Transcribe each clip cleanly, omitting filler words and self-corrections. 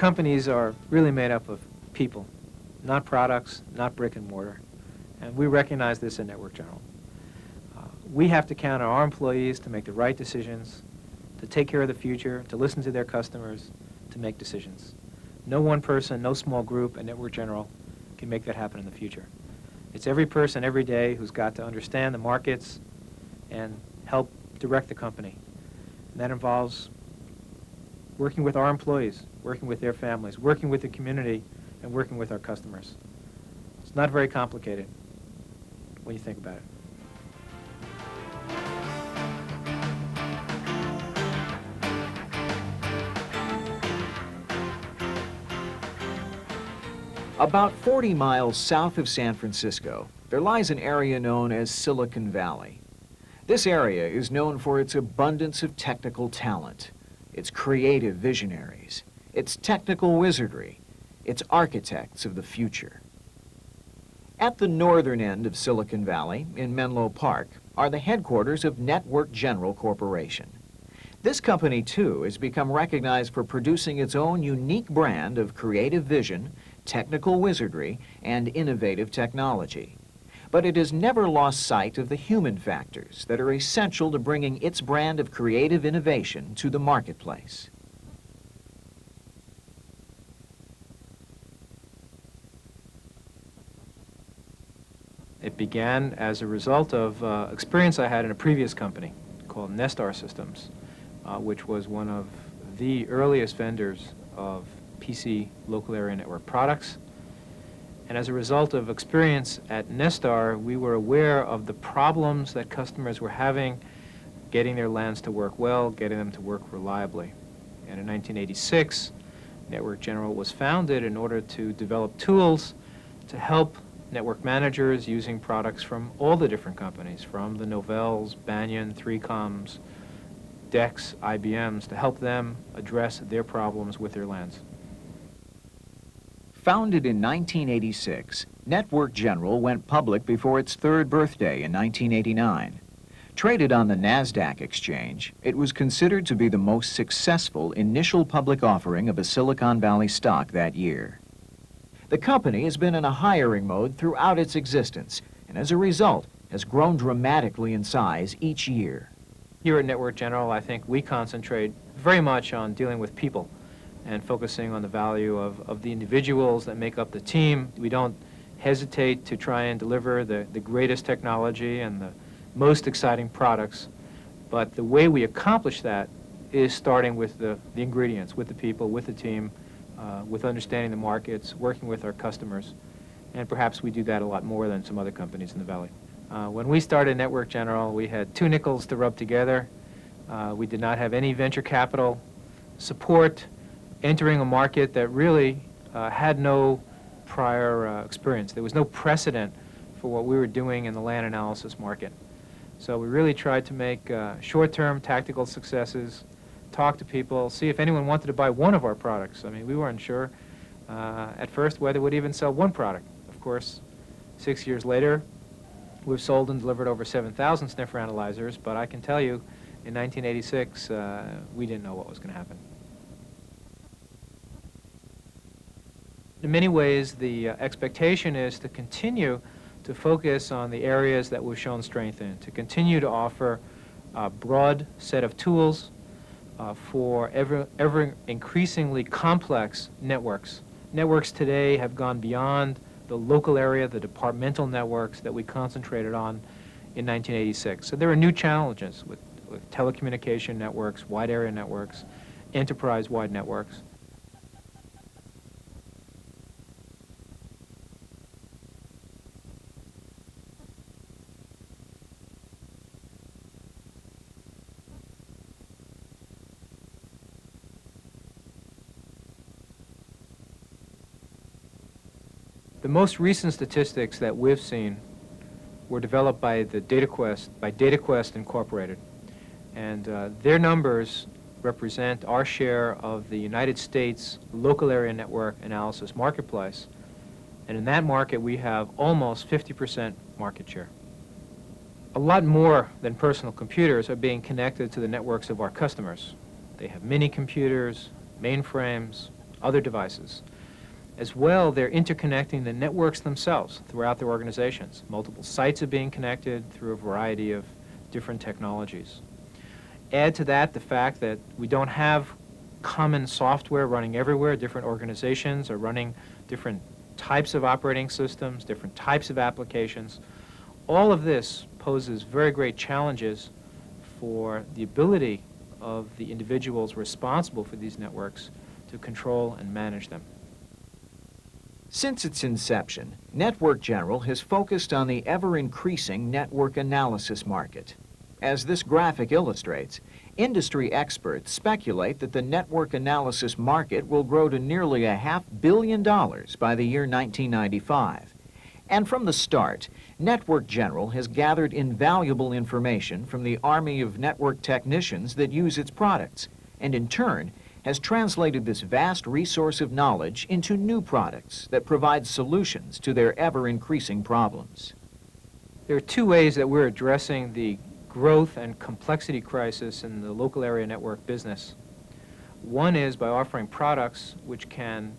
companies are really made up of people, not products, not brick and mortar. And we recognize this in Network General. We have to count on our employees to make the right decisions, to take care of the future, to listen to their customers, to make decisions. No one person, no small group at Network General can make that happen in the future. It's every person every day who's got to understand the markets and help direct the company. And that involves working with our employees, working with their families, working with the community, and working with our customers. It's not very complicated when you think about it. About 40 miles south of San Francisco, there lies an area known as Silicon Valley. This area is known for its abundance of technical talent, its creative visionaries, its technical wizardry, its architects of the future. At the northern end of Silicon Valley, in Menlo Park, are the headquarters of Network General Corporation. This company, too, has become recognized for producing its own unique brand of creative vision, technical wizardry, and innovative technology. But it has never lost sight of the human factors that are essential to bringing its brand of creative innovation to the marketplace. It began as a result of experience I had in a previous company called Nestar Systems, which was one of the earliest vendors of PC local area network products. And as a result of experience at Nestar, we were aware of the problems that customers were having getting their LANs to work well, getting them to work reliably. And in 1986, Network General was founded in order to develop tools to help network managers using products from all the different companies, from the Novels, Banyan, 3Coms, DEX, IBMs, to help them address their problems with their LANs. Founded in 1986, Network General went public before its third birthday in 1989. Traded on the NASDAQ exchange, it was considered to be the most successful initial public offering of a Silicon Valley stock that year. The company has been in a hiring mode throughout its existence, and as a result, has grown dramatically in size each year. Here at Network General, I think we concentrate very much on dealing with people and focusing on the value of the individuals that make up the team. We don't hesitate to try and deliver the greatest technology and the most exciting products, but the way we accomplish that is starting with the ingredients, with the people, with the team, with understanding the markets, working with our customers, and perhaps we do that a lot more than some other companies in the Valley. When we started Network General, we had 2 nickels to rub together. We did not have any venture capital support, entering a market that really had no prior experience. There was no precedent for what we were doing in the LAN analysis market. So we really tried to make short-term tactical successes, talk to people, see if anyone wanted to buy one of our products. I mean, we weren't sure at first whether we'd even sell one product. Of course, 6 years later, we've sold and delivered over 7,000 sniffer analyzers, but I can tell you, in 1986, we didn't know what was going to happen. In many ways, the expectation is to continue to focus on the areas that we've shown strength in, to continue to offer a broad set of tools for ever increasingly complex networks. Networks today have gone beyond the local area, the departmental networks that we concentrated on in 1986. So there are new challenges with telecommunication networks, wide area networks, enterprise-wide networks. The most recent statistics that we've seen were developed by DataQuest Incorporated, and their numbers represent our share of the United States local area network analysis marketplace, and in that market we have almost 50% market share. A lot more than personal computers are being connected to the networks of our customers. They have mini computers, mainframes, other devices. As well, they're interconnecting the networks themselves throughout their organizations. Multiple sites are being connected through a variety of different technologies. Add to that the fact that we don't have common software running everywhere. Different organizations are running different types of operating systems, different types of applications. All of this poses very great challenges for the ability of the individuals responsible for these networks to control and manage them. Since its inception, Network General has focused on the ever-increasing network analysis market. As this graphic illustrates, industry experts speculate that the network analysis market will grow to nearly $500 million by the year 1995. And from the start, Network General has gathered invaluable information from the army of network technicians that use its products, and in turn, has translated this vast resource of knowledge into new products that provide solutions to their ever-increasing problems. There are two ways that we're addressing the growth and complexity crisis in the local area network business. One is by offering products which can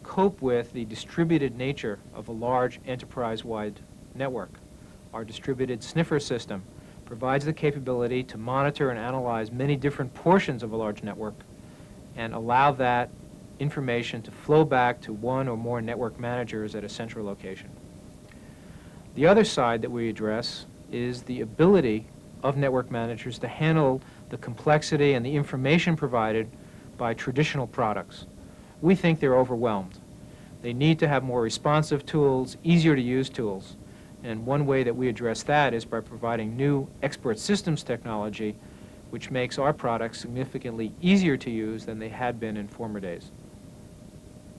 cope with the distributed nature of a large enterprise-wide network. Our distributed sniffer system provides the capability to monitor and analyze many different portions of a large network and allow that information to flow back to one or more network managers at a central location. The other side that we address is the ability of network managers to handle the complexity and the information provided by traditional products. We think they're overwhelmed. They need to have more responsive tools, easier to use tools. And one way that we address that is by providing new expert systems technology which makes our products significantly easier to use than they had been in former days.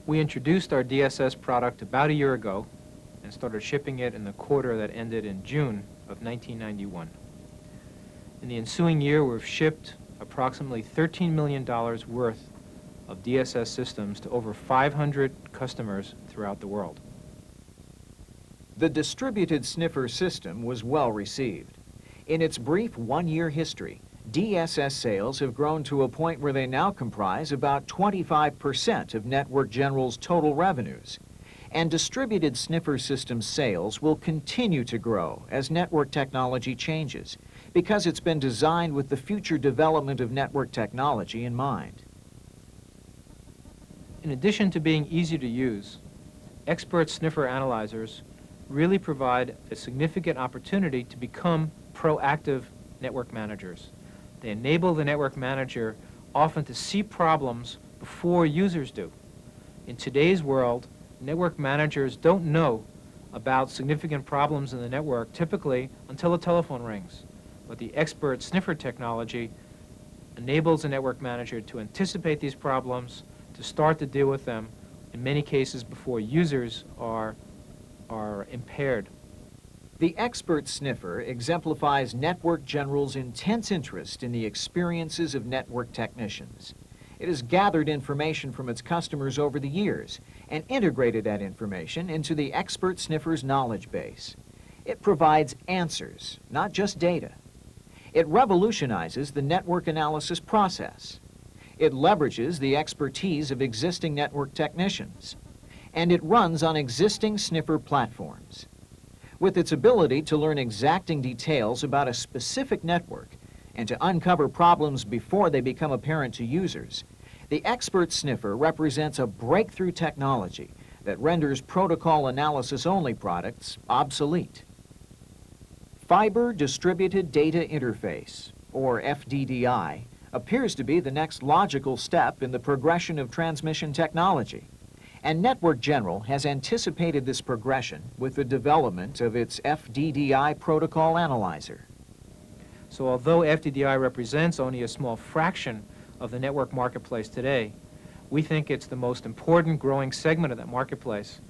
We introduced our DSS product about a year ago and started shipping it in the quarter that ended in June of 1991. In the ensuing year, we've shipped approximately $13 million worth of DSS systems to over 500 customers throughout the world. The distributed sniffer system was well received. In its brief one-year history, DSS sales have grown to a point where they now comprise about 25% of Network General's total revenues. And distributed sniffer system sales will continue to grow as network technology changes, because it's been designed with the future development of network technology in mind. In addition to being easy to use, expert sniffer analyzers really provide a significant opportunity to become proactive network managers. They enable the network manager often to see problems before users do. In today's world, network managers don't know about significant problems in the network typically until a telephone rings. But the expert sniffer technology enables a network manager to anticipate these problems, to start to deal with them, in many cases before users are impaired. The expert sniffer exemplifies Network General's intense interest in the experiences of network technicians. It has gathered information from its customers over the years and integrated that information into the expert sniffer's knowledge base. It provides answers, not just data. It revolutionizes the network analysis process. It leverages the expertise of existing network technicians. And it runs on existing sniffer platforms. With its ability to learn exacting details about a specific network and to uncover problems before they become apparent to users, the expert sniffer represents a breakthrough technology that renders protocol analysis-only products obsolete. Fiber Distributed Data Interface, or FDDI, appears to be the next logical step in the progression of transmission technology. And Network General has anticipated this progression with the development of its FDDI protocol analyzer. So although FDDI represents only a small fraction of the network marketplace today, we think it's the most important growing segment of that marketplace.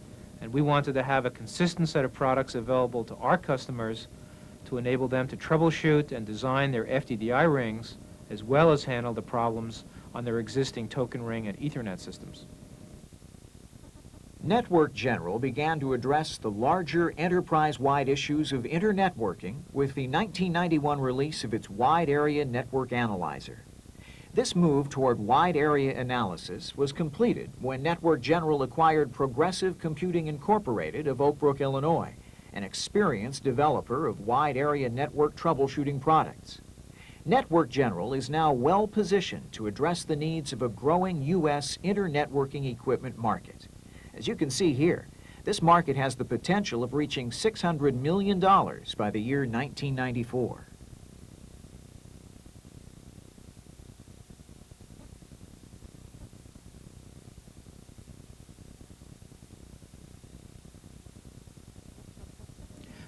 And we wanted to have a consistent set of products available to our customers to enable them to troubleshoot and design their FDDI rings, as well as handle the problems on their existing token ring and Ethernet systems. Network General began to address the larger enterprise-wide issues of internetworking with the 1991 release of its Wide Area Network Analyzer. This move toward wide area analysis was completed when Network General acquired Progressive Computing Incorporated of Oak Brook, Illinois, an experienced developer of wide area network troubleshooting products. Network General is now well positioned to address the needs of a growing U.S. internetworking equipment market. As you can see here, this market has the potential of reaching $600 million by the year 1994.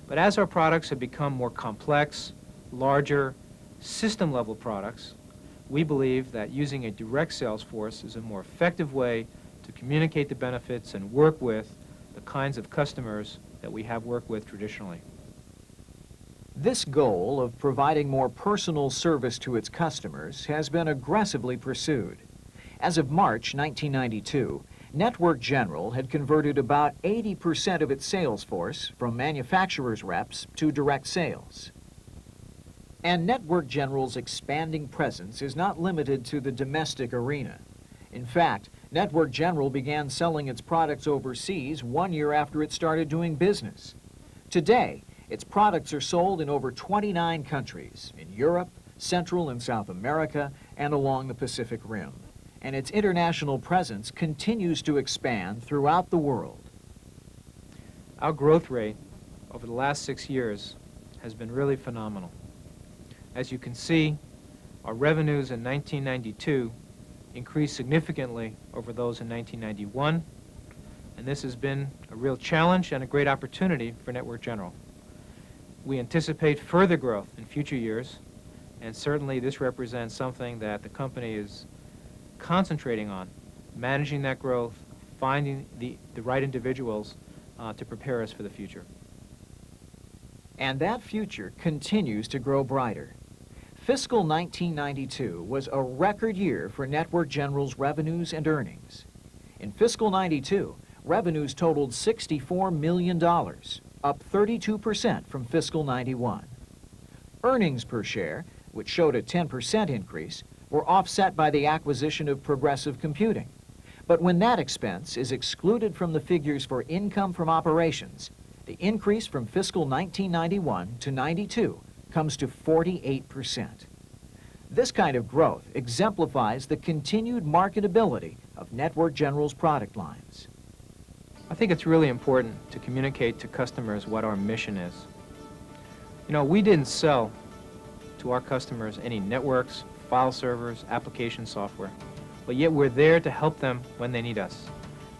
But as our products have become more complex, larger, system-level products, we believe that using a direct sales force is a more effective way to communicate the benefits and work with the kinds of customers that we have worked with traditionally. This goal of providing more personal service to its customers has been aggressively pursued. As of March 1992, Network General had converted about 80% of its sales force from manufacturers' reps to direct sales. And Network General's expanding presence is not limited to the domestic arena. In fact, Network General began selling its products overseas 1 year after it started doing business. Today, its products are sold in over 29 countries in Europe, Central and South America, and along the Pacific Rim. And its international presence continues to expand throughout the world. Our growth rate over the last 6 years has been really phenomenal. As you can see, our revenues in 1992 increased significantly over those in 1991, and this has been a real challenge and a great opportunity for Network General. We anticipate further growth in future years, and certainly this represents something that the company is concentrating on, managing that growth, finding the right individuals to prepare us for the future. And that future continues to grow brighter. Fiscal 1992 was a record year for Network General's revenues and earnings. In fiscal 92, revenues totaled $64 million, up 32% from fiscal 91. Earnings per share, which showed a 10% increase, were offset by the acquisition of Progressive Computing. But when that expense is excluded from the figures for income from operations, the increase from fiscal 1991 to 92 comes to 48%. This kind of growth exemplifies the continued marketability of Network General's product lines. I think it's really important to communicate to customers what our mission is. You know, we didn't sell to our customers any networks, file servers, application software, but yet we're there to help them when they need us.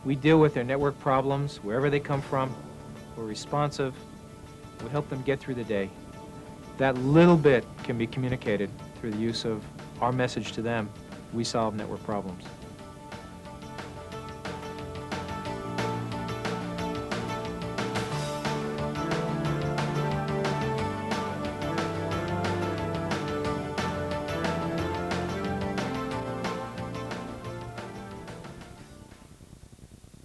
We deal with their network problems wherever they come from. We're responsive. We help them get through the day. That little bit can be communicated through the use of our message to them. We solve network problems.